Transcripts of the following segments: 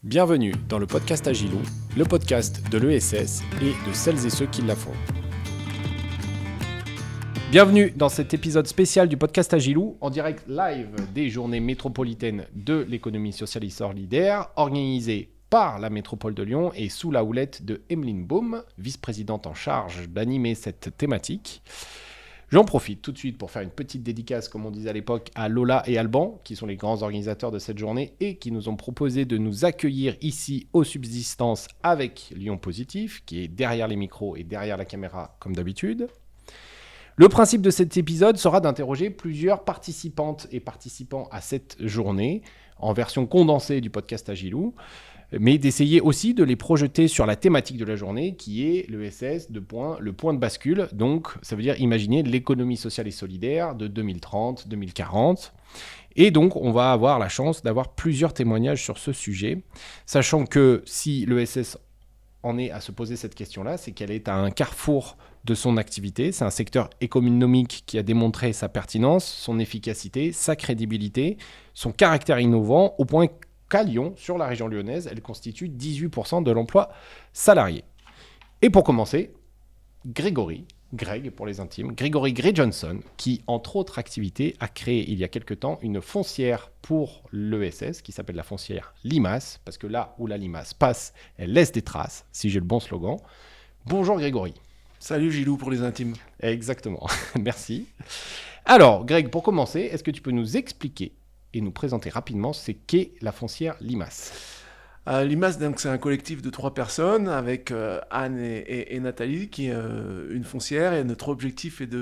Bienvenue dans le podcast Agilou, le podcast de l'ESS et de celles et ceux qui la font. Bienvenue dans cet épisode spécial du podcast Agilou, en direct live des journées métropolitaines de l'économie sociale et solidaire, organisées par la métropole de Lyon et sous la houlette de Emeline Baum, vice-présidente en charge d'animer cette thématique. J'en profite tout de suite pour faire une petite dédicace, comme on disait à l'époque, à Lola et Alban, qui sont les grands organisateurs de cette journée et qui nous ont proposé de nous accueillir ici aux Subsistances avec Lyon Positif, qui est derrière les micros et derrière la caméra comme d'habitude. Le principe de cet épisode sera d'interroger plusieurs participantes et participants à cette journée, en version condensée du podcast Agilou, mais d'essayer aussi de les projeter sur la thématique de la journée, qui est l'ESS, le point de bascule. Donc, ça veut dire imaginer l'économie sociale et solidaire de 2030, 2040. Et donc, on va avoir la chance d'avoir plusieurs témoignages sur ce sujet, sachant que si l'ESS en est à se poser cette question-là, c'est qu'elle est à un carrefour de son activité. C'est un secteur économique qui a démontré sa pertinence, son efficacité, sa crédibilité, son caractère innovant, au point qu'à Lyon, sur la région lyonnaise, elle constitue 18% de l'emploi salarié. Et pour commencer, Greg pour les intimes, Grégory Gray Johnson, qui, entre autres activités, a créé il y a quelque temps une foncière pour l'ESS, qui s'appelle la foncière Limace, parce que là où la limace passe, elle laisse des traces, si j'ai le bon slogan. Bonjour Grégory. Salut Gilou pour les intimes. Exactement, merci. Alors Greg, pour commencer, est-ce que tu peux nous expliquer et nous présenter rapidement ce qu'est la foncière Limace? Limace, donc, c'est un collectif de 3 personnes avec Anne et Nathalie qui est une foncière, et notre objectif est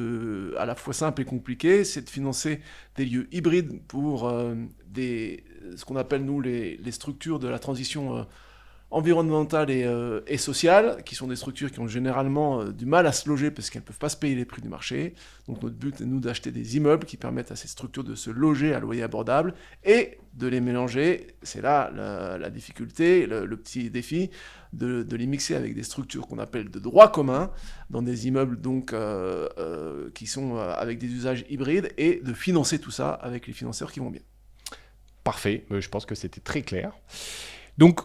à la fois simple et compliqué, c'est de financer des lieux hybrides pour ce qu'on appelle nous les structures de la transition environnementale et sociale, qui sont des structures qui ont généralement du mal à se loger parce qu'elles ne peuvent pas se payer les prix du marché. Donc notre but est nous d'acheter des immeubles qui permettent à ces structures de se loger à loyer abordable et de les mélanger. C'est là la difficulté, le petit défi, de les mixer avec des structures qu'on appelle de droit commun, dans des immeubles donc, qui sont avec des usages hybrides, et de financer tout ça avec les financeurs qui vont bien. Parfait, je pense que c'était très clair. Donc,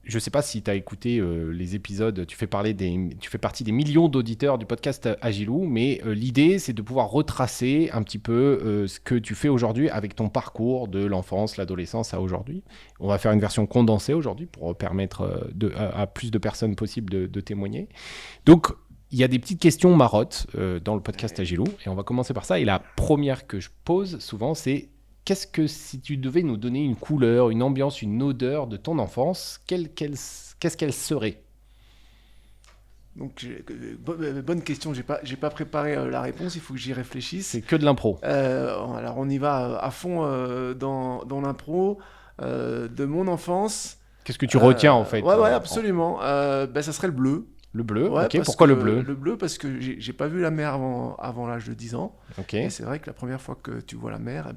je ne sais pas si tu as écouté les épisodes, tu fais partie des millions d'auditeurs du podcast Agilou, mais l'idée, c'est de pouvoir retracer un petit peu ce que tu fais aujourd'hui avec ton parcours de l'enfance, l'adolescence à aujourd'hui. On va faire une version condensée aujourd'hui pour permettre à plus de personnes possible de témoigner. Donc, il y a des petites questions marottes dans le podcast Agilou, et on va commencer par ça. Et la première que je pose souvent, c'est: qu'est-ce que, si tu devais nous donner une couleur, une ambiance, une odeur de ton enfance, qu'est-ce qu'elle serait? Donc, bonne question, j'ai pas préparé la réponse, il faut que j'y réfléchisse. C'est que de l'impro. Alors on y va à fond dans l'impro de mon enfance. Qu'est-ce que tu retiens en fait? Ouais, absolument. Ça serait le bleu. Le bleu, ouais, ok. Pourquoi le bleu? Le bleu, parce que j'ai pas vu la mer avant l'âge de 10 ans. Okay. Et c'est vrai que la première fois que tu vois la mer,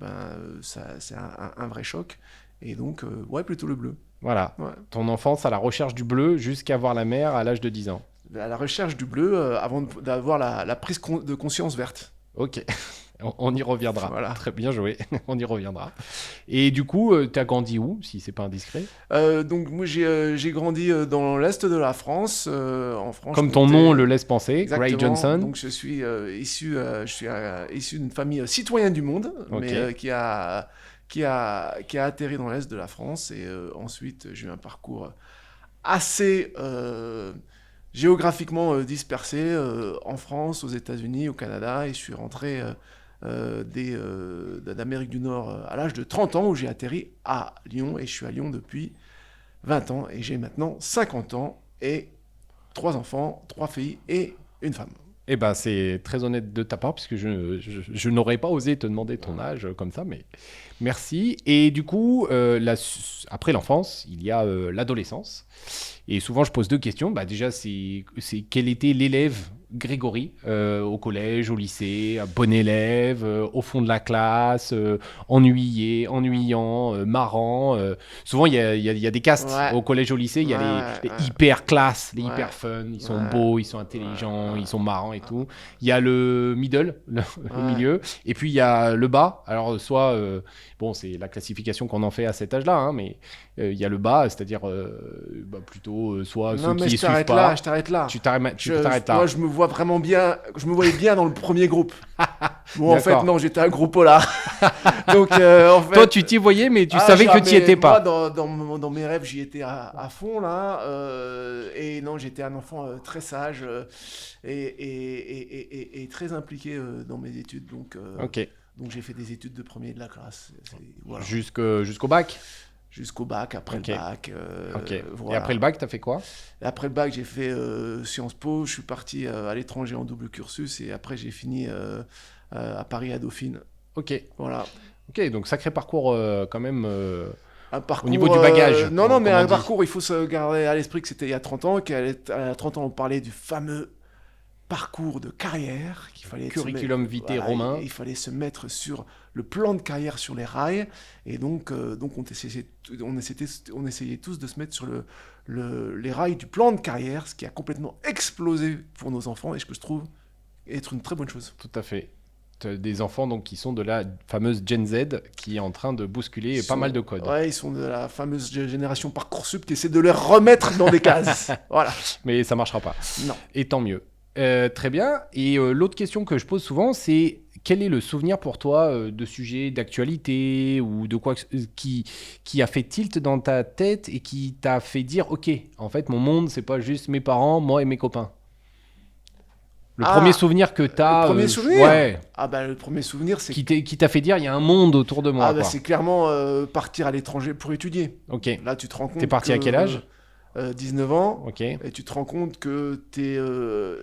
c'est un vrai choc. Et donc, plutôt le bleu. Voilà. Ouais. Ton enfance à la recherche du bleu jusqu'à voir la mer à l'âge de 10 ans. À la recherche du bleu avant d'avoir la prise de conscience verte. Ok. On y reviendra. Voilà. Très bien joué. On y reviendra. Et du coup, tu as grandi où, si c'est pas indiscret? Donc moi j'ai grandi dans l'est de la France, en France. Comme ton nom le laisse penser, Gray Johnson. Donc je suis issu d'une famille citoyenne du monde, okay. Mais qui a atterri dans l'est de la France, et ensuite j'ai eu un parcours assez géographiquement dispersé en France, aux États-Unis, au Canada, et je suis rentré d'Amérique du Nord à l'âge de 30 ans, où j'ai atterri à Lyon, et je suis à Lyon depuis 20 ans, et j'ai maintenant 50 ans et 3 enfants, 3 filles et une femme. Eh ben, c'est très honnête de ta part, puisque je n'aurais pas osé te demander ton âge comme ça, mais merci. Et du coup, après l'enfance, il y a l'adolescence. Et souvent, je pose 2 questions. Déjà, c'est quel était l'élève Grégory, au collège, au lycée, bon élève, au fond de la classe, ennuyé, ennuyant, marrant. Souvent, il y a des castes. Ouais. Au collège, au lycée, il y a les hyper classes, les hyper fun. Ils sont beaux, ils sont intelligents, ils sont marrants et tout. Il y a le middle, le milieu. Et puis, il y a le bas. Alors, soit, bon, c'est la classification qu'on en fait à cet âge-là, hein, mais il y a le bas, c'est-à-dire plutôt soit Non, ceux mais qui je suivent t'arrête pas. là, je t'arrête là. Tu t'arrêtes là. Moi, je me vois vraiment bien, je me voyais bien dans le premier groupe. Bon, en fait, D'accord. non, j'étais un gros polar. Donc, en fait, Toi, tu t'y voyais, mais tu savais que tu y étais pas. Moi, dans mes rêves, j'y étais à fond, là. Et non, j'étais un enfant très sage et très impliqué dans mes études. Donc, Ok. donc j'ai fait des études de premier de la classe. Voilà. Jusqu'au bac. Jusqu'au bac, après Ok. le bac. Ok. Et Voilà. après le bac, t'as fait quoi? Et après le bac, j'ai fait Sciences Po. Je suis parti à l'étranger en double cursus. Et après, j'ai fini à Paris, à Dauphine. Ok. Voilà. Ok, donc sacré parcours quand même. Un parcours, Au niveau du bagage, non, comme mais on un dit. parcours, il faut se garder à l'esprit que c'était il y a 30 ans. Qu'à 30 ans, on parlait du fameux parcours de carrière. Qu'il fallait Curriculum vitae romain. Il fallait se mettre sur le plan de carrière sur les rails. Et donc on essayait tous de se mettre sur les rails du plan de carrière, ce qui a complètement explosé pour nos enfants et ce que je trouve être une très bonne chose. Tout à fait. T'as des enfants donc qui sont de la fameuse Gen Z qui est en train de bousculer pas mal de codes. Ouais, ils sont de la fameuse génération Parcoursup qui essaie de les remettre dans des cases. Voilà. Mais ça marchera pas. Non. Et tant mieux. Très bien. Et l'autre question que je pose souvent, c'est quel est le souvenir pour toi de sujets d'actualité ou de quoi qui a fait tilt dans ta tête et qui t'a fait dire ok, en fait, mon monde, c'est pas juste mes parents, moi et mes copains. Le premier souvenir que t'as. Le premier souvenir Ouais. Ah bah le premier souvenir, c'est... Qui t'a fait dire il y a un monde autour de moi. Ah bah quoi. c'est clairement partir à l'étranger pour étudier. Ok. Là, tu te rends compte T'es parti à quel âge 19 ans. Ok. Et tu te rends compte que tu es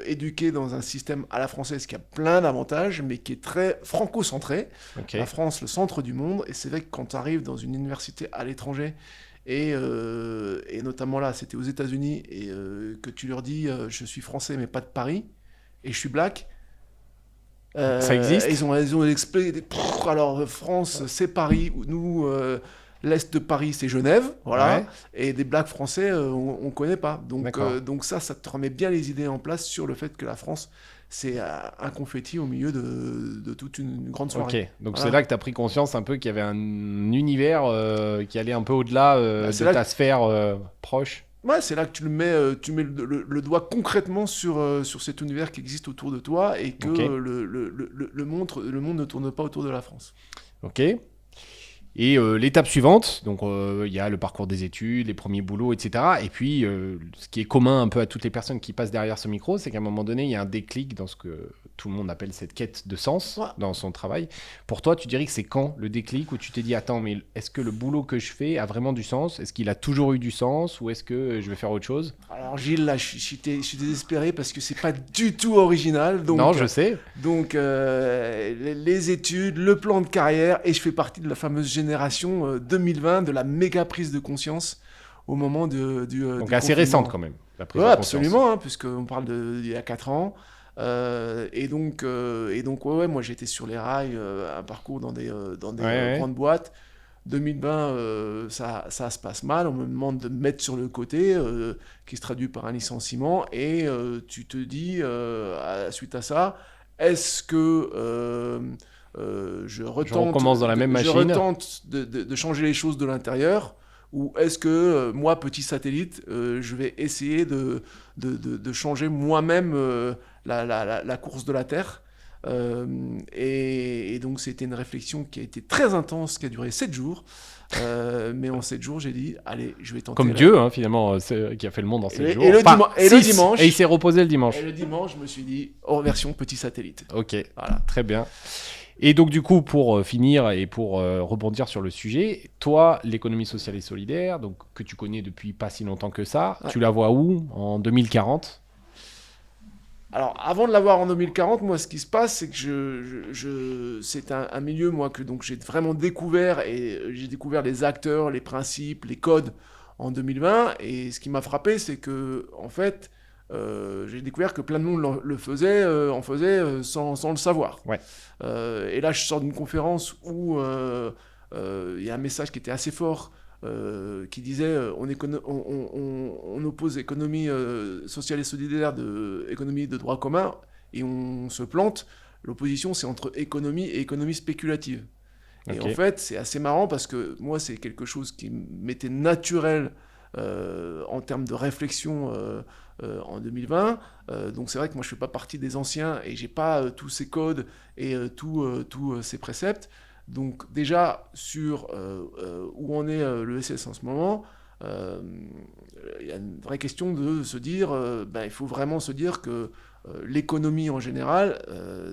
éduqué dans un système à la française qui a plein d'avantages, mais qui est très franco-centré. Ok. La France, le centre du monde. Et c'est vrai que quand tu arrives dans une université à l'étranger, et notamment là, c'était aux États-Unis, et que tu leur dis je suis français, mais pas de Paris, et je suis black. Ça existe Ils ont expliqué. Alors, France, c'est Paris. Nous, l'Est de Paris, c'est Genève. Voilà. Ouais. Et des blacks français, on ne connaît pas. D'accord. Donc ça te remet bien les idées en place sur le fait que la France, c'est un confetti au milieu de toute une grande soirée. Ok, donc Voilà. c'est là que tu as pris conscience un peu qu'il y avait un univers qui allait un peu au-delà c'est de là ta sphère proche. Ouais, c'est là que tu mets le doigt concrètement sur cet univers qui existe autour de toi et que Ok. le monde ne tourne pas autour de la France. Ok. Et l'étape suivante, donc il y a le parcours des études, les premiers boulots, etc. Et puis, ce qui est commun un peu à toutes les personnes qui passent derrière ce micro, c'est qu'à un moment donné, il y a un déclic dans ce que tout le monde appelle cette quête de sens Ouais. dans son travail. Pour toi, tu dirais que c'est quand le déclic où tu t'es dit, attends, mais est-ce que le boulot que je fais a vraiment du sens? Est-ce qu'il a toujours eu du sens? Ou est-ce que je vais faire autre chose? Alors Gilles, là, je suis désespéré parce que c'est pas du tout original. Donc, Non, je sais. Donc les études, le plan de carrière, et je fais partie de la fameuse génération 2020 de la méga prise de conscience au moment du Donc du assez confinement. récente quand même, la prise Ouais, de conscience. absolument, hein, puisqu'on parle d'il y a 4 ans. Et donc ouais, moi j'étais sur les rails, un parcours dans des Ouais. grandes boîtes. 2020, ça se passe mal, on me demande de me mettre sur le côté, qui se traduit par un licenciement, et tu te dis, suite à ça, est-ce que je recommence dans la même machine. Je retente de changer les choses de l'intérieur, ou est-ce que moi, petit satellite, je vais essayer de changer moi-même la course de la Terre. Et donc c'était une réflexion qui a été très intense, qui a duré 7 jours. Mais en 7 jours, j'ai dit, allez, je vais tenter. Comme Dieu, hein, finalement, qui a fait le monde en 7 jours. Et le Six. dimanche. Et il s'est reposé le dimanche. Et le dimanche, je me suis dit, version petit satellite. Ok, Voilà. très bien. Et donc du coup, pour finir et pour rebondir sur le sujet, toi, l'économie sociale et solidaire, donc, que tu connais depuis pas si longtemps que ça, Ouais. tu la vois où en 2040? Alors, avant de l'avoir en 2040, moi, ce qui se passe, c'est que c'est un milieu, moi, que donc j'ai vraiment découvert, et j'ai découvert les acteurs, les principes, les codes en 2020. Et ce qui m'a frappé, c'est que, en fait, j'ai découvert que plein de monde le faisait, en faisait sans le savoir. Ouais. Et là, je sors d'une conférence où il y a un message qui était assez fort, qui disait on oppose économie sociale et solidaire de économie de droit commun, et on se plante. L'opposition, c'est entre économie et économie spéculative. Et en fait, c'est assez marrant parce que moi, c'est quelque chose qui m'était naturel en termes de réflexion en 2020. Donc c'est vrai que moi, je ne fais pas partie des anciens et je n'ai pas tous ces codes et tous ces préceptes. Donc déjà, sur où en est l'ESS en ce moment, il y a une vraie question de se dire, il faut vraiment se dire que l'économie en général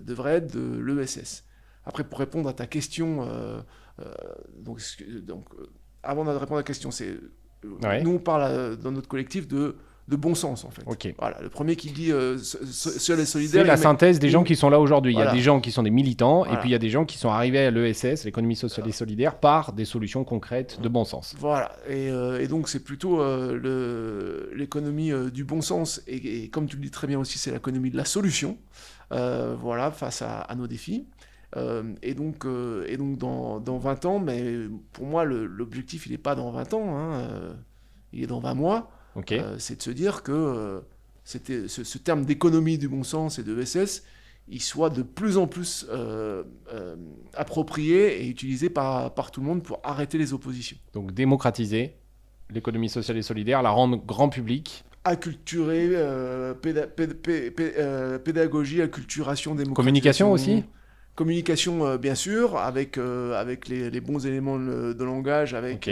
devrait être de l'ESS. Après, pour répondre à ta question, donc, avant de répondre à la question, nous on parle dans notre collectif de bon sens en fait. Okay. Voilà, le premier qui dit seul et solidaire. C'est la synthèse des gens qui sont là aujourd'hui. Voilà. Il y a des gens qui sont des militants et puis il y a des gens qui sont arrivés à l'ESS, l'économie sociale et solidaire, par des solutions concrètes de bon sens. Voilà, et donc c'est plutôt l'économie du bon sens et comme tu le dis très bien aussi, c'est l'économie de la solution, voilà, face à nos défis. Et donc dans 20 ans, mais pour moi, l'objectif, il n'est pas dans 20 ans, hein, il est dans 20 mois. Okay. C'est de se dire que ce terme d'économie du bon sens et de ESS, il soit de plus en plus approprié et utilisé par tout le monde pour arrêter les oppositions. Donc démocratiser l'économie sociale et solidaire, la rendre grand public. Acculturer, pédagogie, acculturation, démocratisation. Communication aussi. Communication, bien sûr, avec les bons éléments de langage, avec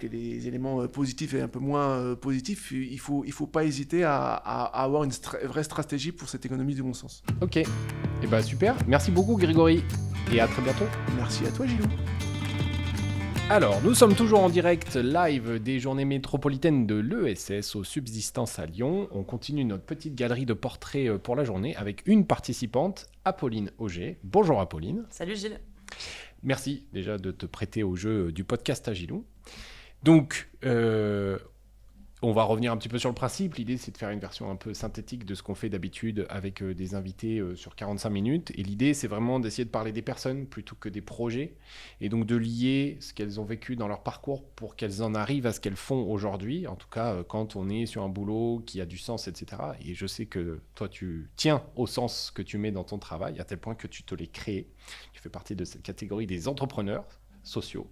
les éléments positifs et un peu moins positifs. Il faut pas hésiter à avoir une vraie stratégie pour cette économie du bon sens. Ok, et super. Merci beaucoup Grégory, et à très bientôt. Merci à toi Gilou. Alors, nous sommes toujours en direct live des journées métropolitaines de l'ESS aux Subsistances à Lyon. On continue notre petite galerie de portraits pour la journée avec une participante, Apolline Auger. Bonjour Apolline. Salut Gilles. Merci déjà de te prêter au jeu du podcast Agilou. Donc, on va revenir un petit peu sur le principe. L'idée, c'est de faire une version un peu synthétique de ce qu'on fait d'habitude avec des invités sur 45 minutes. Et l'idée, c'est vraiment d'essayer de parler des personnes plutôt que des projets. Et donc de lier ce qu'elles ont vécu dans leur parcours pour qu'elles en arrivent à ce qu'elles font aujourd'hui. En tout cas, quand on est sur un boulot qui a du sens, etc. Et je sais que toi, tu tiens au sens que tu mets dans ton travail, à tel point que tu te l'es créé. Tu fais partie de cette catégorie des entrepreneurs sociaux.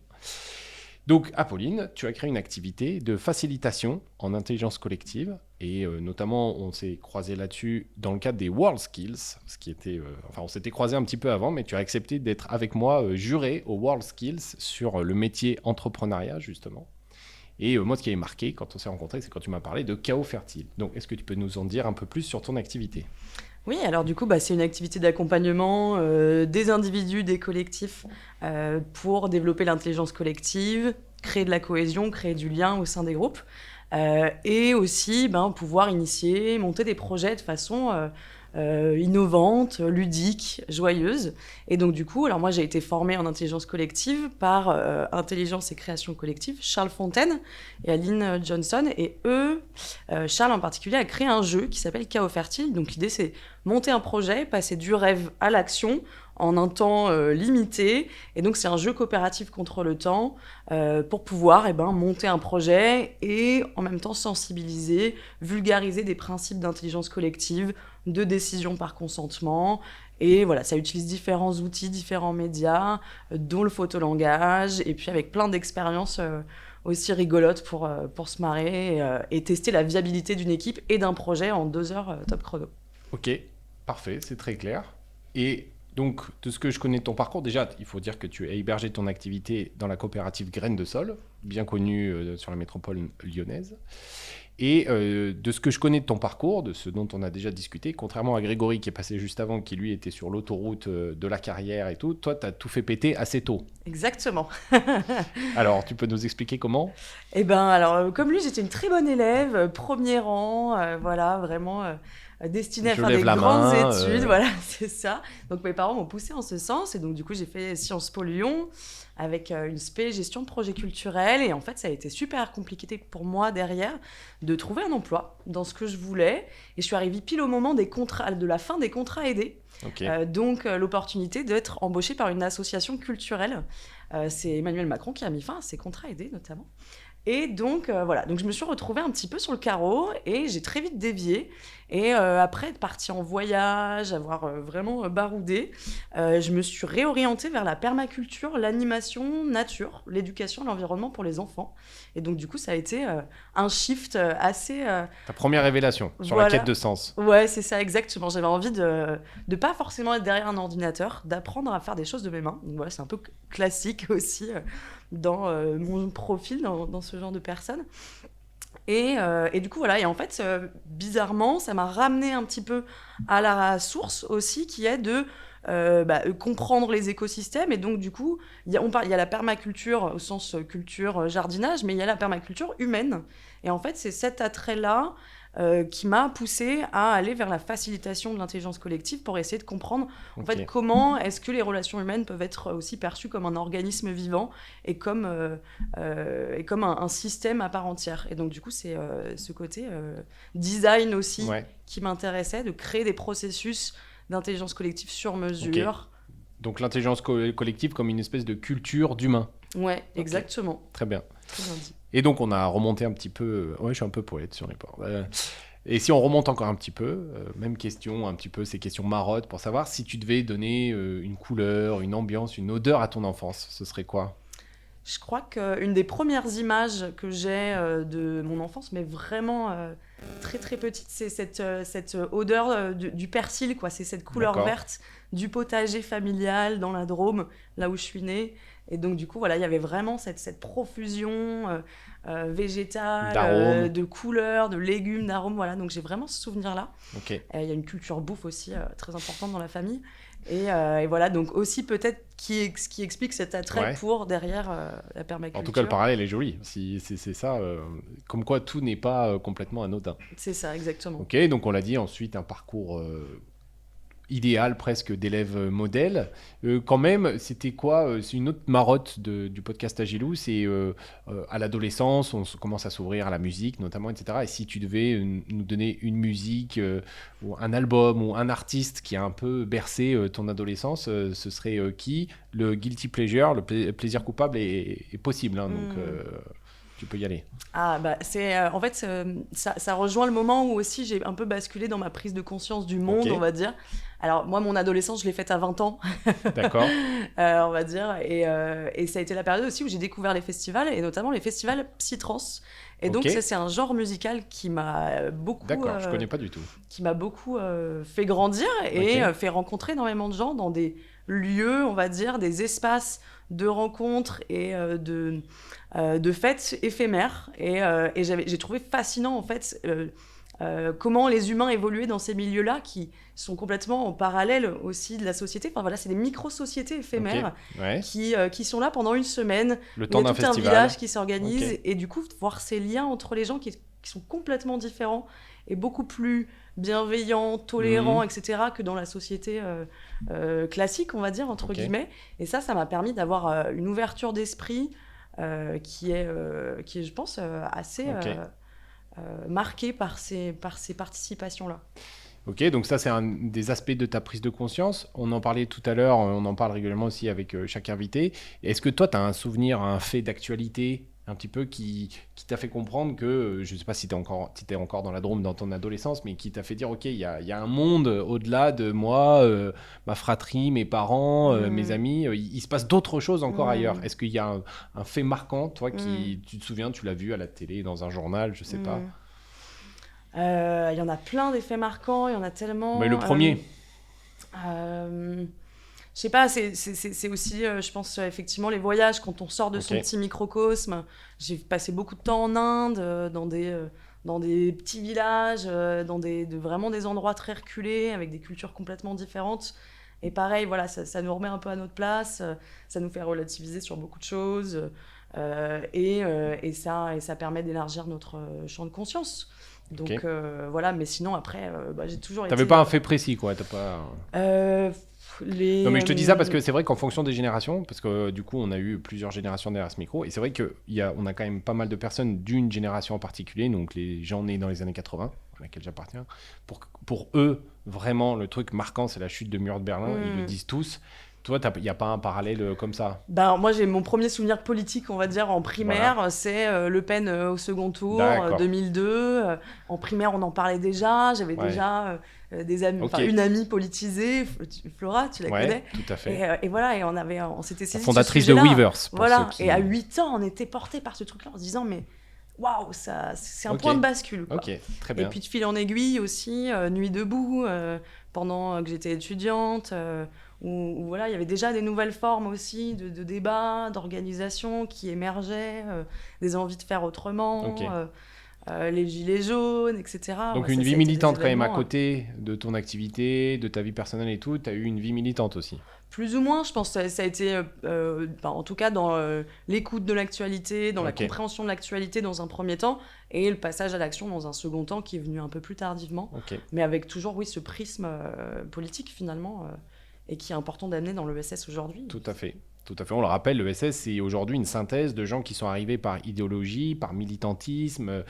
Donc, Apolline, tu as créé une activité de facilitation en intelligence collective et notamment, on s'est croisé là-dessus dans le cadre des World Skills, ce qui était, on s'était croisé un petit peu avant, mais tu as accepté d'être avec moi juré aux World Skills sur le métier entrepreneuriat, justement. Et moi, ce qui avait marqué quand on s'est rencontrés, c'est quand tu m'as parlé de Chaos Fertile. Donc, est-ce que tu peux nous en dire un peu plus sur ton activité ? Oui, alors du coup, c'est une activité d'accompagnement des individus, des collectifs pour développer l'intelligence collective, créer de la cohésion, créer du lien au sein des groupes et aussi pouvoir initier, monter des projets de façon innovante, ludique, joyeuse. Et donc du coup, alors moi j'ai été formée en intelligence collective par Intelligence et Création Collective, Charles Fontaine et Aline Johnson. Et eux, Charles en particulier, a créé un jeu qui s'appelle Chaos Fertile. Donc l'idée c'est monter un projet, passer du rêve à l'action en un temps limité. Et donc c'est un jeu coopératif contre le temps pour pouvoir monter un projet et en même temps sensibiliser, vulgariser des principes d'intelligence collective, de décision par consentement. Et voilà, ça utilise différents outils, différents médias, dont le photolangage, et puis avec plein d'expériences aussi rigolotes pour se marrer et tester la viabilité d'une équipe et d'un projet en 2 heures top chrono. Ok, parfait, c'est très clair. Et donc, de ce que je connais de ton parcours, déjà, il faut dire que tu as hébergé ton activité dans la coopérative Graines de Sol, bien connue sur la métropole lyonnaise. Et de ce que je connais de ton parcours, de ce dont on a déjà discuté, contrairement à Grégory qui est passé juste avant, qui lui était sur l'autoroute de la carrière et tout, toi, tu as tout fait péter assez tôt. Exactement. Alors, tu peux nous expliquer comment ? Alors, comme lui, j'étais une très bonne élève, premier rang, voilà, vraiment destinée à Je faire lève des la grandes main, études. Voilà, c'est ça. Donc mes parents m'ont poussée en ce sens. Et donc du coup, j'ai fait Sciences Po Lyon avec une spé gestion de projet culturel. Et en fait, ça a été super compliqué pour moi derrière de trouver un emploi dans ce que je voulais. Et je suis arrivée pile au moment de la fin des contrats aidés. Ok. Donc l'opportunité d'être embauchée par une association culturelle. C'est Emmanuel Macron qui a mis fin à ces contrats aidés notamment. Et donc voilà, donc je me suis retrouvée un petit peu sur le carreau et j'ai très vite dévié. Et après être partie en voyage, avoir vraiment baroudé, je me suis réorientée vers la permaculture, l'animation, nature, l'éducation et l'environnement pour les enfants. Et donc du coup, ça a été un shift assez... Ta première révélation sur la voilà. quête de sens. Ouais, c'est ça, exactement. J'avais envie de pas forcément être derrière un ordinateur, d'apprendre à faire des choses de mes mains. Donc voilà, c'est un peu classique aussi dans mon profil, dans ce genre de personne. Et du coup, voilà. Et en fait, bizarrement, ça m'a ramené un petit peu à la source aussi, qui est de comprendre les écosystèmes. Et donc, du coup, il y a la permaculture au sens culture, jardinage, mais il y a la permaculture humaine. Et en fait, c'est cet attrait-là qui m'a poussée à aller vers la facilitation de l'intelligence collective pour essayer de comprendre en fait, comment est-ce que les relations humaines peuvent être aussi perçues comme un organisme vivant et comme un système à part entière. Et donc, du coup, c'est ce côté design aussi qui m'intéressait, de créer des processus d'intelligence collective sur mesure. Donc, l'intelligence collective comme une espèce de culture d'humain. Ouais, exactement. Très bien. Très bien dit. Et donc, on a remonté un petit peu... Ouais, je suis un peu poète sur les ports. Et si on remonte encore un petit peu, même question, un petit peu ces questions marottes, pour savoir si tu devais donner une couleur, une ambiance, une odeur à ton enfance, ce serait quoi ? Je crois qu'une des premières images que j'ai de mon enfance, mais vraiment très très petite, c'est cette odeur du persil, quoi. C'est cette couleur verte du potager familial dans la Drôme, là où je suis née. Et donc, du coup, voilà, il y avait vraiment cette profusion végétale, de couleurs, de légumes, d'arômes. Voilà. Donc, j'ai vraiment ce souvenir-là. Il y a une culture bouffe aussi très importante dans la famille. Et voilà, donc aussi peut-être ce qui explique cet attrait pour derrière la permaculture. En tout cas, le parallèle est joli. Si c'est ça, comme quoi tout n'est pas complètement anodin. C'est ça, exactement. Ok, donc on l'a dit, ensuite un parcours idéal presque d'élève modèle. Quand même, c'était quoi c'est une autre marotte du podcast Agilou, c'est à l'adolescence, on commence à s'ouvrir à la musique notamment, etc. Et si tu devais nous donner une musique ou un album ou un artiste qui a un peu bercé ton adolescence, ce serait qui ? Le guilty pleasure, le plaisir coupable est possible, hein, donc tu peux y aller. Ah bah en fait ça rejoint le moment où aussi j'ai un peu basculé dans ma prise de conscience du monde, on va dire. Alors moi mon adolescence je l'ai faite à 20 ans. D'accord. On va dire et ça a été la période aussi où j'ai découvert les festivals et notamment les festivals psytrance. Et donc ça c'est un genre musical qui m'a beaucoup D'accord, je connais pas du tout. Qui m'a beaucoup fait grandir et fait rencontrer énormément de gens dans des lieux, on va dire, des espaces de rencontres et de fêtes éphémères. Et j'ai trouvé fascinant, en fait, comment les humains évoluaient dans ces milieux-là qui sont complètement en parallèle aussi de la société. Enfin voilà, c'est des micro-sociétés éphémères qui sont là pendant une semaine. Le temps d'un festival. Il y a tout un village qui s'organise. Et du coup, voir ces liens entre les gens qui sont complètement différents et beaucoup plus bienveillants, tolérants, etc., que dans la société classique, on va dire, entre guillemets. Et ça m'a permis d'avoir une ouverture d'esprit qui est, je pense, assez marquée par ces participations-là. Ok, donc ça, c'est un des aspects de ta prise de conscience. On en parlait tout à l'heure, on en parle régulièrement aussi avec chaque invité. Est-ce que toi, tu as un souvenir, un fait d'actualité un petit peu qui t'a fait comprendre que, je ne sais pas si tu étais encore dans la Drôme dans ton adolescence, mais qui t'a fait dire, ok, il y a un monde au-delà de moi, ma fratrie, mes parents, mes amis, il se passe d'autres choses encore ailleurs. Est-ce qu'il y a un fait marquant, toi, tu te souviens, tu l'as vu à la télé, dans un journal, je ne sais pas. Il y en a plein d'effets marquants, il y en a tellement. Mais le premier je sais pas, c'est aussi, je pense, effectivement, les voyages, quand on sort de son petit microcosme. J'ai passé beaucoup de temps en Inde, dans des petits villages, dans vraiment des endroits très reculés, avec des cultures complètement différentes. Et pareil, voilà, ça nous remet un peu à notre place, ça nous fait relativiser sur beaucoup de choses. et ça permet d'élargir notre champ de conscience. Donc voilà, mais sinon après, j'ai toujours été... T'avais pas un fait précis, quoi. T'as pas... Non, mais je te dis ça parce que c'est vrai qu'en fonction des générations, parce que du coup, on a eu plusieurs générations derrière ce micro, et c'est vrai qu'on a quand même pas mal de personnes d'une génération en particulier, donc les gens nés dans les années 80, à laquelle j'appartiens. Pour eux, vraiment, le truc marquant, c'est la chute du mur de Berlin. Ils le disent tous. Toi, il n'y a pas un parallèle comme ça? Moi, j'ai mon premier souvenir politique, on va dire, en primaire. Voilà. C'est Le Pen au second tour, 2002. En primaire, on en parlait déjà. J'avais déjà des amis, une amie politisée, Flora, tu la connais? Tout à fait. Et voilà, et on s'était saisi fondatrice de Weavers. Voilà, et à 8 ans, on était portés par ce truc-là en se disant, mais waouh, c'est un point de bascule, quoi. Ok, très bien. Et puis de fil en aiguille aussi, Nuit debout, pendant que j'étais étudiante, où voilà, il y avait déjà des nouvelles formes aussi de débats, d'organisation qui émergeaient, des envies de faire autrement, les gilets jaunes, etc. Donc une vie militante quand même à côté de ton activité, de ta vie personnelle et tout, tu as eu une vie militante aussi? Plus ou moins, je pense que ça a été, en tout cas, dans l'écoute de l'actualité, dans la compréhension de l'actualité dans un premier temps, et le passage à l'action dans un second temps qui est venu un peu plus tardivement, mais avec toujours, ce prisme politique finalement, et qui est important d'amener dans l'ESS aujourd'hui. Tout à fait. Tout à fait, on le rappelle, l'ESS, c'est aujourd'hui une synthèse de gens qui sont arrivés par idéologie, par militantisme,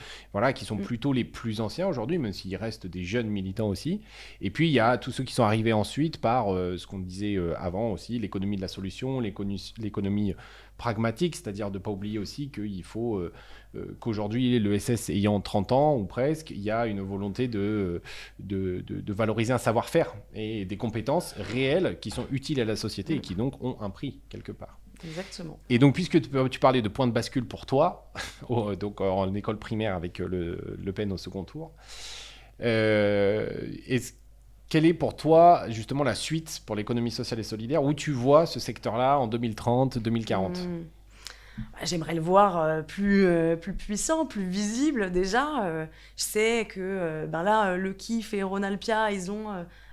qui sont plutôt les plus anciens aujourd'hui, même s'il reste des jeunes militants aussi. Et puis, il y a tous ceux qui sont arrivés ensuite par ce qu'on disait avant aussi, l'économie de la solution, l'économie pragmatique, c'est-à-dire de ne pas oublier aussi qu'il faut qu'aujourd'hui, l'ESS ayant 30 ans ou presque, il y a une volonté de valoriser un savoir-faire et des compétences réelles qui sont utiles à la société et qui donc ont un prix quelque part. Exactement. Et donc, puisque tu parlais de point de bascule pour toi, donc en école primaire avec Le Pen au second tour, quelle est pour toi justement la suite pour l'économie sociale et solidaire? Où tu vois ce secteur-là en 2030, 2040? J'aimerais le voir plus puissant, plus visible déjà. Je sais que là, Le Kiff et Ronalpia, ils ont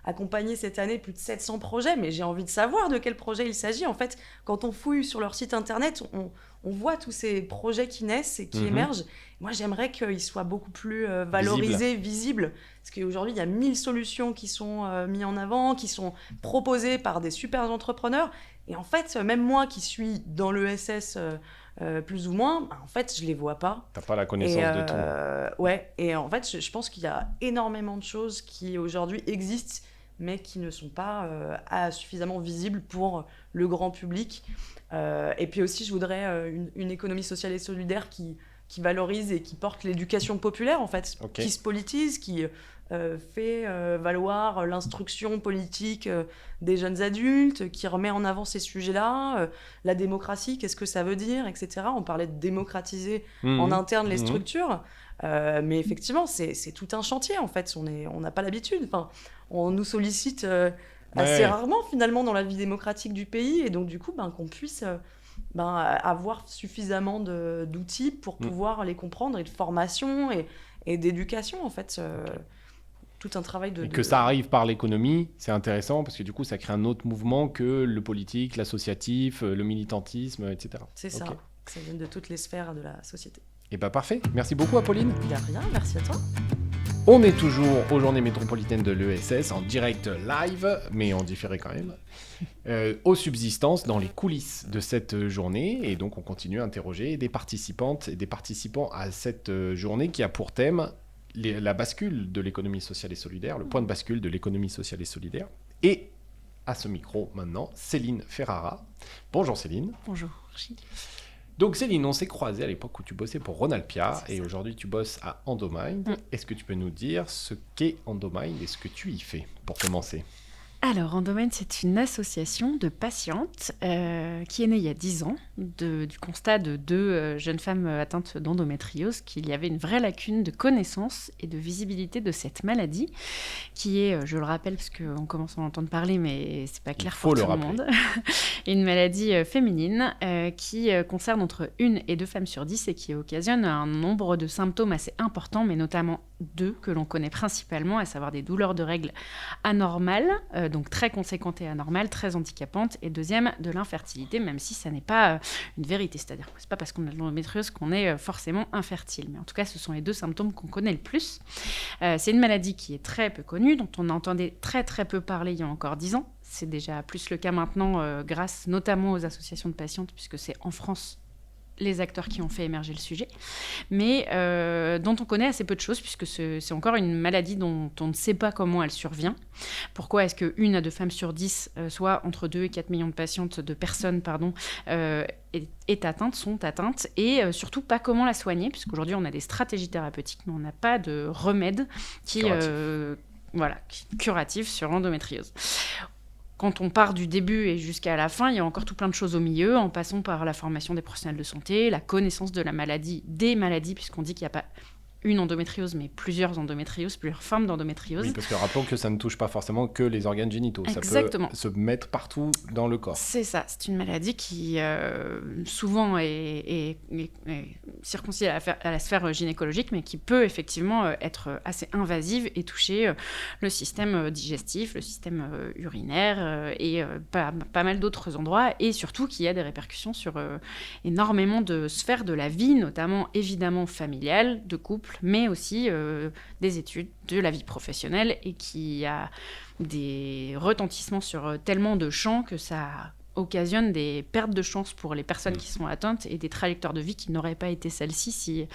accompagné cette année plus de 700 projets, mais j'ai envie de savoir de quel projet il s'agit. En fait, quand on fouille sur leur site internet, on voit tous ces projets qui naissent et qui émergent. Moi, j'aimerais qu'ils soient beaucoup plus valorisés, visibles. Parce qu'aujourd'hui, il y a 1000 solutions qui sont mises en avant, qui sont proposées par des super entrepreneurs. Et en fait, même moi qui suis dans l'ESS plus ou moins, en fait, je ne les vois pas. Tu n'as pas la connaissance de tout. Ouais, et en fait, je pense qu'il y a énormément de choses qui aujourd'hui existent, mais qui ne sont pas suffisamment visibles pour le grand public. Et puis aussi, je voudrais une économie sociale et solidaire qui valorise et qui porte l'éducation populaire, en fait, qui se politise, qui fait valoir l'instruction politique des jeunes adultes, qui remet en avant ces sujets-là, la démocratie, qu'est-ce que ça veut dire, etc. On parlait de démocratiser en interne les structures, mais effectivement, c'est tout un chantier, en fait. On n'a pas l'habitude. Enfin, on nous sollicite assez rarement, finalement, dans la vie démocratique du pays, et donc, du coup, qu'on puisse... avoir suffisamment d'outils pour pouvoir les comprendre, et de formation et d'éducation, en fait. Tout un travail de... Et que ça arrive par l'économie, c'est intéressant, parce que du coup, ça crée un autre mouvement que le politique, l'associatif, le militantisme, etc. C'est ça, que ça vienne de toutes les sphères de la société. Et parfait. Merci beaucoup, Apolline. Il n'y a rien, merci à toi. On est toujours aux Journées métropolitaines de l'ESS, en direct live, mais en différé quand même, aux subsistances, dans les coulisses de cette journée. Et donc, on continue à interroger des participantes et des participants à cette journée qui a pour thème la bascule de l'économie sociale et solidaire, le point de bascule de l'économie sociale et solidaire. Et à ce micro, maintenant, Céline Ferrara. Bonjour Céline. Bonjour. Donc Céline, on s'est croisés à l'époque où tu bossais pour Ronalpia et aujourd'hui tu bosses à Endomind. Est-ce que tu peux nous dire ce qu'est Endomind et ce que tu y fais pour commencer ? Alors, Endomind, c'est une association de patientes qui est née il y a 10 ans du constat de 2 jeunes femmes atteintes d'endométriose, qu'il y avait une vraie lacune de connaissance et de visibilité de cette maladie, qui est, je le rappelle parce qu'on commence à en entendre parler, mais c'est pas clair pour tout le monde, une maladie féminine qui concerne entre 1 et 2 femmes sur 10 et qui occasionne un nombre de symptômes assez importants, mais notamment 2 que l'on connaît principalement, à savoir des douleurs de règles anormales, donc très conséquente et anormale, très handicapante, et deuxième, de l'infertilité, même si ça n'est pas une vérité, c'est-à-dire que c'est pas parce qu'on a de l'endométriose qu'on est forcément infertile, mais en tout cas, ce sont les 2 symptômes qu'on connaît le plus. C'est une maladie qui est très peu connue, dont on entendait très très peu parler il y a encore 10 ans. C'est déjà plus le cas maintenant, grâce notamment aux associations de patientes, puisque c'est en France les acteurs qui ont fait émerger le sujet, mais dont on connaît assez peu de choses, puisque c'est encore une maladie dont on ne sait pas comment elle survient. Pourquoi est-ce qu'une à 2 femmes sur 10, soit entre 2 et 4 millions de personnes, sont atteintes, et surtout pas comment la soigner, puisqu'aujourd'hui on a des stratégies thérapeutiques, mais on n'a pas de remède curatif sur l'endométriose. Quand on part du début et jusqu'à la fin, il y a encore tout plein de choses au milieu, en passant par la formation des professionnels de santé, la connaissance de la maladie, des maladies, puisqu'on dit qu'il n'y a pas une endométriose, mais plusieurs endométrioses, plusieurs formes d'endométriose. Oui, parce que rappelons que ça ne touche pas forcément que les organes génitaux. Exactement. Ça peut se mettre partout dans le corps. C'est ça. C'est une maladie qui souvent est circoncise à la sphère gynécologique, mais qui peut effectivement être assez invasive et toucher le système digestif, le système urinaire et pas mal d'autres endroits, et surtout qu'il y a des répercussions sur énormément de sphères de la vie, notamment évidemment familiale, de couple, mais aussi des études, de la vie professionnelle, et qui a des retentissements sur tellement de champs que ça occasionne des pertes de chance pour les personnes qui sont atteintes et des trajectoires de vie qui n'auraient pas été celles-ci si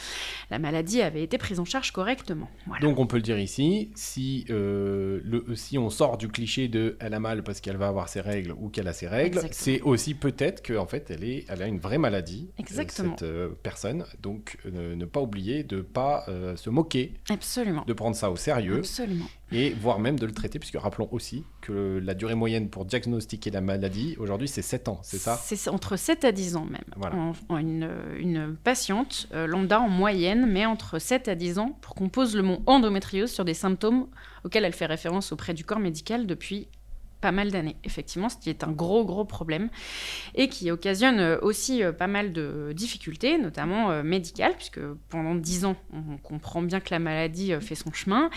la maladie avait été prise en charge correctement. Voilà. Donc on peut le dire ici, si on sort du cliché de elle a mal parce qu'elle va avoir ses règles ou qu'elle a ses règles, exactement, c'est aussi peut-être qu'en fait elle a une vraie maladie, exactement, cette personne. Donc ne pas oublier de ne pas se moquer, absolument, de prendre ça au sérieux, absolument, et voire même de le traiter, puisque rappelons aussi que la durée moyenne pour diagnostiquer la maladie aujourd'hui c'est 7 ans, c'est ça ? C'est entre 7 à 10 ans même. Voilà. Une patiente lambda en moyenne met entre 7 à 10 ans pour qu'on pose le mot endométriose sur des symptômes auxquels elle fait référence auprès du corps médical depuis pas mal d'années. Effectivement, ce qui est un gros problème et qui occasionne aussi pas mal de difficultés, notamment médicales, puisque pendant 10 ans, on comprend bien que la maladie fait son chemin,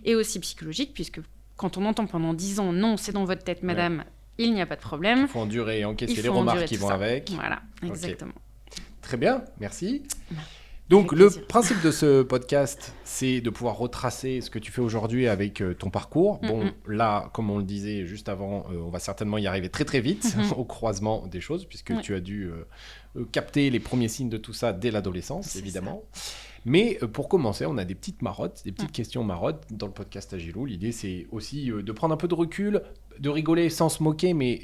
et aussi psychologique, puisque quand on entend pendant 10 ans « non, c'est dans votre tête, madame », il n'y a pas de problème. Il faut endurer et encaisser les remarques qui vont avec. Voilà, exactement. Okay. Très bien, merci. Donc, le principe de ce podcast, c'est de pouvoir retracer ce que tu fais aujourd'hui avec ton parcours. Bon, là, comme on le disait juste avant, on va certainement y arriver très très vite au croisement des choses, puisque tu as dû capter les premiers signes de tout ça dès l'adolescence, évidemment. Mais pour commencer, on a des petites marottes, des petites questions marottes dans le podcast Agilou. L'idée, c'est aussi de prendre un peu de recul, de rigoler sans se moquer, mais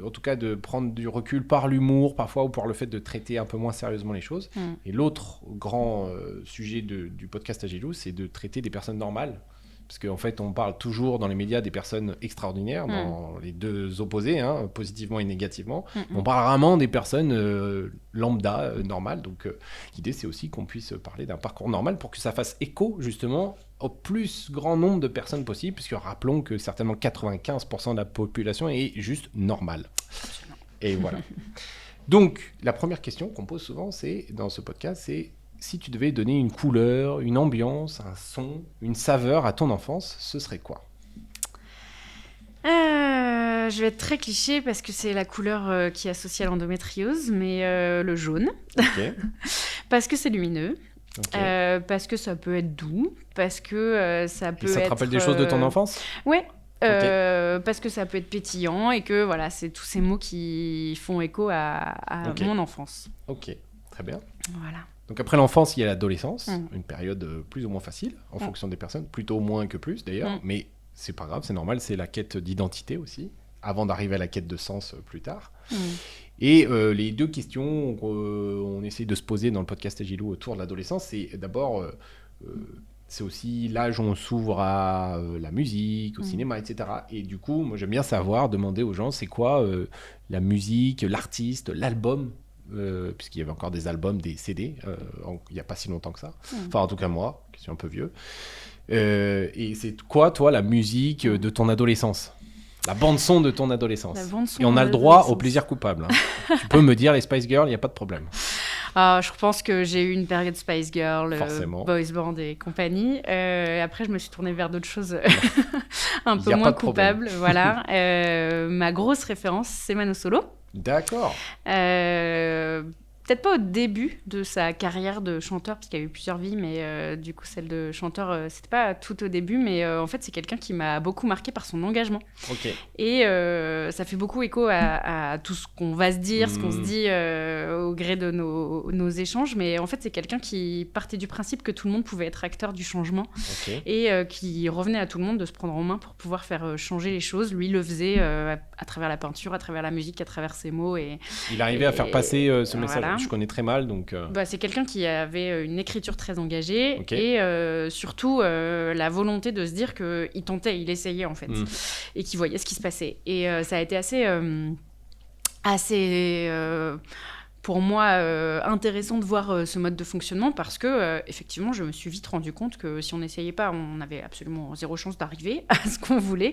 en tout cas de prendre du recul par l'humour parfois, ou par le fait de traiter un peu moins sérieusement les choses. Et l'autre grand sujet du podcast Agilou, c'est de traiter des personnes normales. Parce qu'en fait, on parle toujours dans les médias des personnes extraordinaires, dans les deux opposés, hein, positivement et négativement. On parle rarement des personnes lambda, normales. Donc, l'idée, c'est aussi qu'on puisse parler d'un parcours normal pour que ça fasse écho, justement, au plus grand nombre de personnes possible, puisque rappelons que certainement 95% de la population est juste normale. Et voilà. Donc, la première question qu'on pose souvent, dans ce podcast, c'est... Si tu devais donner une couleur, une ambiance, un son, une saveur à ton enfance, ce serait quoi ? Je vais être très cliché parce que c'est la couleur qui est associée à l'endométriose, mais le jaune. Okay. Parce que c'est lumineux. Okay. Parce que ça peut être doux. Parce que ça peut être... Et ça te rappelle des choses de ton enfance ? Ouais. Parce que ça peut être pétillant et que voilà, c'est tous ces mots qui font écho à mon enfance. Ok, très bien. Voilà. Donc après l'enfance, il y a l'adolescence, une période plus ou moins facile, en fonction des personnes, plutôt moins que plus d'ailleurs, mais c'est pas grave, c'est normal, c'est la quête d'identité aussi, avant d'arriver à la quête de sens plus tard. Et les deux questions qu'on essaie de se poser dans le podcast Agilou autour de l'adolescence, c'est d'abord, c'est aussi l'âge où on s'ouvre à la musique, au cinéma, etc. Et du coup, moi j'aime bien demander aux gens, c'est quoi la musique, l'artiste, l'album, puisqu'il y avait encore des albums, des CD, il n'y a pas si longtemps que ça. Enfin, en tout cas, moi, qui suis un peu vieux. Et c'est quoi, toi, la musique de ton adolescence ? La bande-son de ton adolescence. La bande-son et on a le droit au plaisir coupable. Hein. Tu peux me dire les Spice Girls, il n'y a pas de problème. Je pense que j'ai eu une période Spice Girl, Forcément. Boys Band et compagnie. Après, je me suis tournée vers d'autres choses un Y peu a moins pas de problème. coupables. Voilà. Ma grosse référence, c'est Mano Solo. D'accord. Peut-être pas au début de sa carrière de chanteur, parce qu'il y a eu plusieurs vies, mais du coup, celle de chanteur, c'était pas tout au début, mais en fait, c'est quelqu'un qui m'a beaucoup marqué par son engagement. Ok. Et ça fait beaucoup écho à tout ce qu'on va se dire, ce qu'on se dit au gré de nos échanges, mais en fait, c'est quelqu'un qui partait du principe que tout le monde pouvait être acteur du changement Ok. et qui revenait à tout le monde de se prendre en main pour pouvoir faire changer les choses. Lui le faisait à travers la peinture, à travers la musique, à travers ses mots. Et Il arrivait à faire passer ce message. voilà. Je connais très mal, donc... c'est quelqu'un qui avait une écriture très engagée Ok. et surtout la volonté de se dire qu'il tentait, il essayait en fait, et qu'il voyait ce qui se passait. Et ça a été assez pour moi, intéressant de voir ce mode de fonctionnement parce que, effectivement, je me suis vite rendu compte que si on n'essayait pas, on avait absolument zéro chance d'arriver à ce qu'on voulait.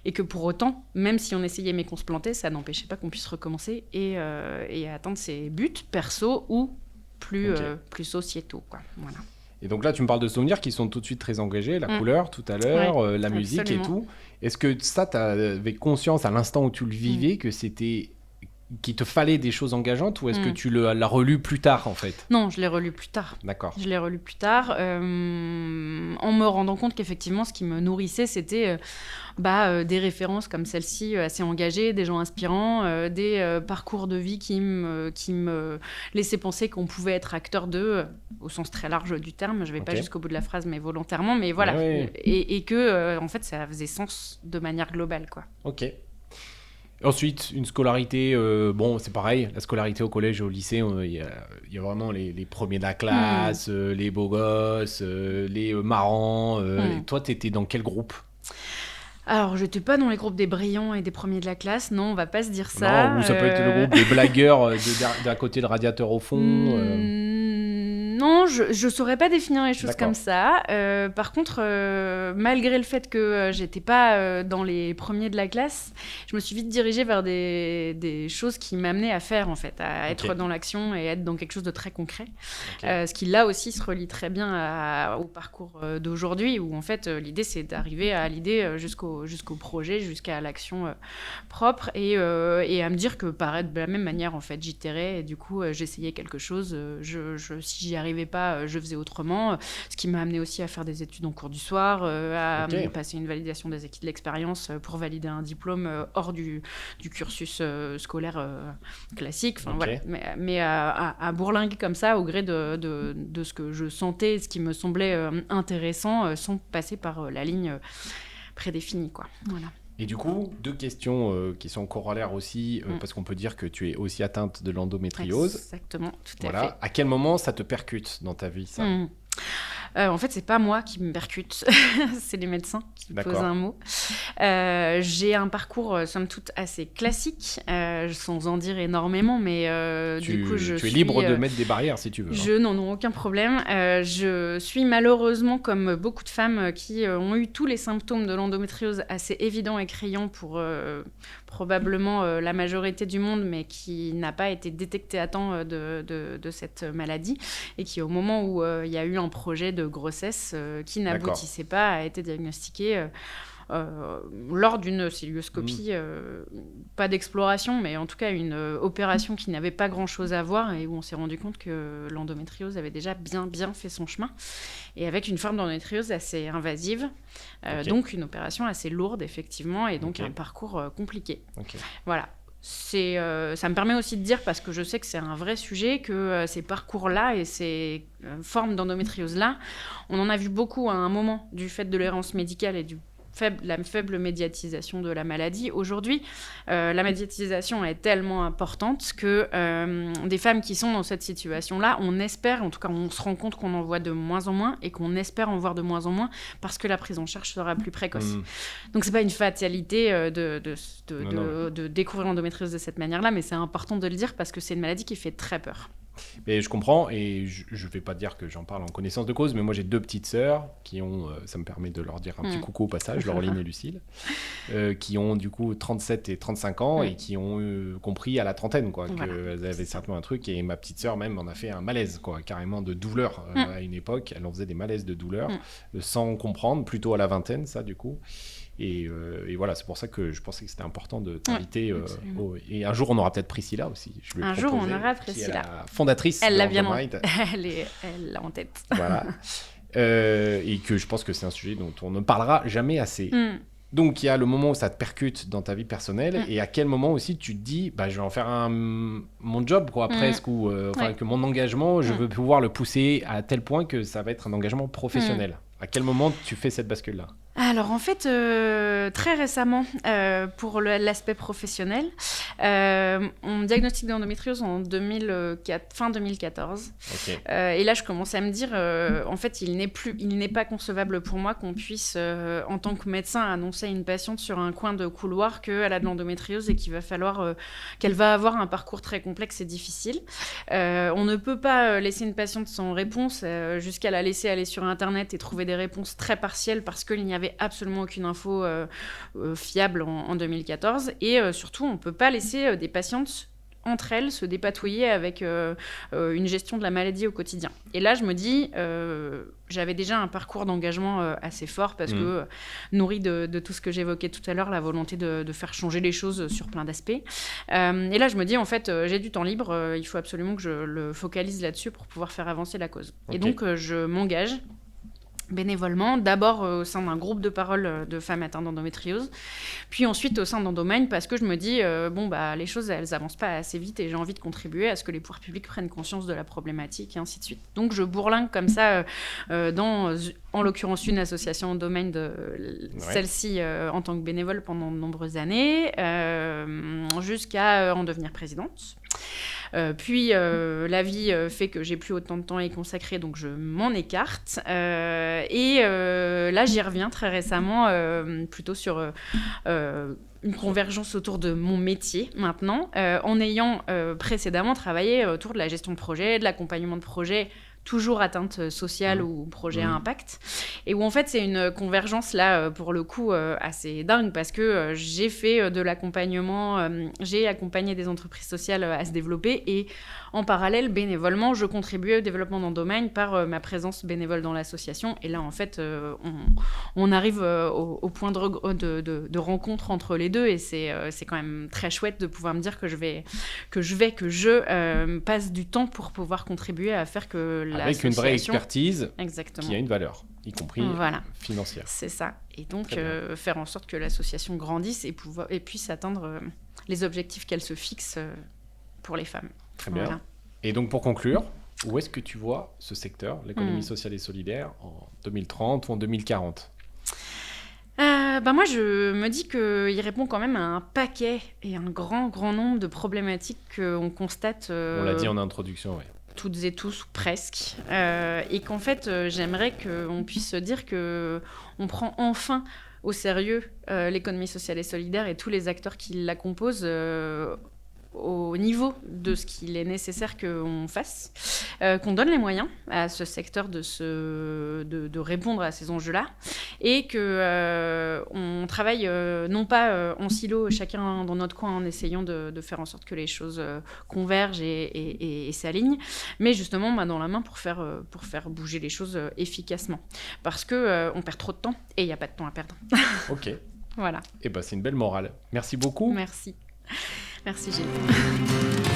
Et que pour autant, même si on essayait mais qu'on se plantait, ça n'empêchait pas qu'on puisse recommencer et atteindre ses buts perso ou plus sociétaux, quoi. Voilà. Et donc là, tu me parles de souvenirs qui sont tout de suite très engagés, la couleur tout à l'heure, la musique absolument. et tout. Est-ce que ça, tu avais conscience à l'instant où tu le vivais que c'était... qu'il te fallait des choses engageantes ou est-ce que tu l'as relu plus tard en fait? Non, je l'ai relu plus tard. D'accord. Je l'ai relu plus tard en me rendant compte qu'effectivement, ce qui me nourrissait, c'était des références comme celle-ci, assez engagées, des gens inspirants, des parcours de vie qui me laissaient penser qu'on pouvait être acteur d'eux, au sens très large du terme. Je ne vais pas jusqu'au bout de la phrase, mais volontairement. Mais voilà. Ouais. Et que, en fait, ça faisait sens de manière globale, quoi. Ok. Ensuite, une scolarité, c'est pareil, la scolarité au collège et au lycée, il y a vraiment les premiers de la classe, les beaux gosses, les marrants. Et toi, t'étais dans quel groupe? Alors, j'étais pas dans les groupes des brillants et des premiers de la classe, non, on va pas se dire ça. Non, ou ça peut être le groupe des blagueurs d'à côté le radiateur au fond. Non, je saurais pas définir les choses D'accord. comme ça. Par contre, malgré le fait que j'étais pas dans les premiers de la classe, je me suis vite dirigée vers des choses qui m'amenaient à faire, en fait, à être dans l'action et être dans quelque chose de très concret. Ce qui, là aussi, se relie très bien au parcours d'aujourd'hui, où, en fait, l'idée, c'est d'arriver à l'idée jusqu'au projet, jusqu'à l'action propre, et à me dire que, pareil, de la même manière, en fait, j'itérais, et du coup, j'essayais quelque chose. Si j'y arrivais pas, je faisais autrement, ce qui m'a amené aussi à faire des études en cours du soir, à passer une validation des acquis de l'expérience pour valider un diplôme hors du cursus scolaire classique. Voilà. Mais à bourlinguer comme ça, au gré de ce que je sentais, ce qui me semblait intéressant, sans passer par la ligne prédéfinie, quoi. Voilà. Et du coup, deux questions qui sont corollaires aussi, parce qu'on peut dire que tu es aussi atteinte de l'endométriose. Exactement, tout à fait. À quel moment ça te percute dans ta vie, ça? En fait, c'est pas moi qui me percute, c'est les médecins qui posent un mot. J'ai un parcours, somme toute, assez classique, sans en dire énormément, mais du coup, tu es libre de mettre des barrières si tu veux. Non, aucun problème. Je suis malheureusement, comme beaucoup de femmes qui ont eu tous les symptômes de l'endométriose assez évidents et criants pour probablement la majorité du monde, mais qui n'a pas été détectée à temps de cette maladie, et qui, au moment où il y a eu un projet de grossesse qui n'aboutissait pas, a été diagnostiqué lors d'une célioscopie, pas d'exploration, mais en tout cas une opération qui n'avait pas grand-chose à voir, et où on s'est rendu compte que l'endométriose avait déjà bien fait son chemin, et avec une forme d'endométriose assez invasive, donc une opération assez lourde, effectivement, et donc un parcours compliqué. Voilà. Ça me permet aussi de dire, parce que je sais que c'est un vrai sujet, que ces parcours-là et ces formes d'endométriose-là, on en a vu beaucoup à un moment du fait de l'errance médicale et la faible médiatisation de la maladie. Aujourd'hui, la médiatisation est tellement importante que des femmes qui sont dans cette situation-là, on espère, en tout cas on se rend compte qu'on en voit de moins en moins, et qu'on espère en voir de moins en moins parce que la prise en charge sera plus précoce. Donc c'est pas une fatalité de découvrir l'endométriose de cette manière-là, mais c'est important de le dire parce que c'est une maladie qui fait très peur. Mais je comprends, et je vais pas dire que j'en parle en connaissance de cause, mais moi j'ai 2 petites sœurs qui ont, ça me permet de leur dire un petit coucou au passage, Laureline et Lucille, qui ont du coup 37 et 35 ans et qui ont compris à la trentaine quoi, qu'elles avaient certainement un truc, et ma petite sœur même en a fait un malaise, quoi, carrément de douleur à une époque, elle en faisait des malaises de douleur sans comprendre, plutôt à la vingtaine ça du coup. Et voilà, c'est pour ça que je pensais que c'était important de t'inviter. Et un jour, on aura peut-être Priscilla aussi. Un jour, on aura Priscilla. Qui est la fondatrice elle de l'a bien Mind. Elle l'a en tête. Voilà. Et que je pense que c'est un sujet dont on ne parlera jamais assez. Donc, il y a le moment où ça te percute dans ta vie personnelle, et à quel moment aussi tu te dis, bah, je vais en faire mon job, quoi, presque, ou que mon engagement, je veux pouvoir le pousser à tel point que ça va être un engagement professionnel. À quel moment tu fais cette bascule-là ? Alors en fait, très récemment, pour l'aspect professionnel, on me diagnostique d'endométriose en fin 2014. Okay. Et là, je commençais à me dire, en fait, il n'est pas concevable pour moi qu'on puisse, en tant que médecin, annoncer à une patiente sur un coin de couloir qu'elle a de l'endométriose et qu'il va falloir qu'elle va avoir un parcours très complexe et difficile. On ne peut pas laisser une patiente sans réponse jusqu'à la laisser aller sur Internet et trouver des réponses très partielles parce qu'il n'y avait absolument aucune info fiable en 2014. Et surtout, on ne peut pas laisser des patientes entre elles se dépatouiller avec une gestion de la maladie au quotidien. Et là, je me dis, j'avais déjà un parcours d'engagement assez fort parce que nourri de tout ce que j'évoquais tout à l'heure, la volonté de faire changer les choses sur plein d'aspects. Et là, je me dis, en fait, j'ai du temps libre, il faut absolument que je le focalise là-dessus pour pouvoir faire avancer la cause. Okay. Et donc, je m'engage bénévolement, d'abord au sein d'un groupe de parole de femmes atteintes d'endométriose, puis ensuite au sein d'Endomind, parce que je me dis, les choses, elles avancent pas assez vite et j'ai envie de contribuer à ce que les pouvoirs publics prennent conscience de la problématique et ainsi de suite. Donc je bourlingue comme ça dans, en l'occurrence, une association Endomind, celle-ci en tant que bénévole pendant de nombreuses années, jusqu'à en devenir présidente. Puis la vie fait que j'ai plus autant de temps à y consacrer, donc je m'en écarte. Et là, j'y reviens très récemment, plutôt sur une convergence autour de mon métier maintenant, en ayant précédemment travaillé autour de la gestion de projet, de l'accompagnement de projet, toujours atteinte sociale ou projet à impact, et où en fait c'est une convergence là pour le coup assez dingue parce que j'ai fait de l'accompagnement, j'ai accompagné des entreprises sociales à se développer et en parallèle bénévolement je contribuais au développement d'Endomind par ma présence bénévole dans l'association, et là en fait on arrive au point de rencontre entre les deux, et c'est quand même très chouette de pouvoir me dire que je passe du temps pour pouvoir contribuer à faire que avec une vraie expertise Exactement. Qui a une valeur, y compris financière. C'est ça. Et donc, faire en sorte que l'association grandisse et puisse atteindre les objectifs qu'elle se fixe pour les femmes. Très bien. Et donc, pour conclure, où est-ce que tu vois ce secteur, l'économie sociale et solidaire, en 2030 ou en 2040 ? Moi, je me dis qu'il répond quand même à un paquet et un grand nombre de problématiques qu'on constate... On l'a dit en introduction, oui. Toutes et tous, ou presque, et qu'en fait, j'aimerais qu'on puisse dire qu'on prend enfin au sérieux l'économie sociale et solidaire et tous les acteurs qui la composent au niveau de ce qu'il est nécessaire qu'on fasse, qu'on donne les moyens à ce secteur de répondre à ces enjeux-là, et qu'on travaille non pas en silo, chacun dans notre coin, en essayant de faire en sorte que les choses convergent et s'alignent, mais justement main dans la main pour faire bouger les choses efficacement. Parce qu'on perd trop de temps, et il n'y a pas de temps à perdre. Ok. Voilà. Et c'est une belle morale. Merci beaucoup. Merci Gilles.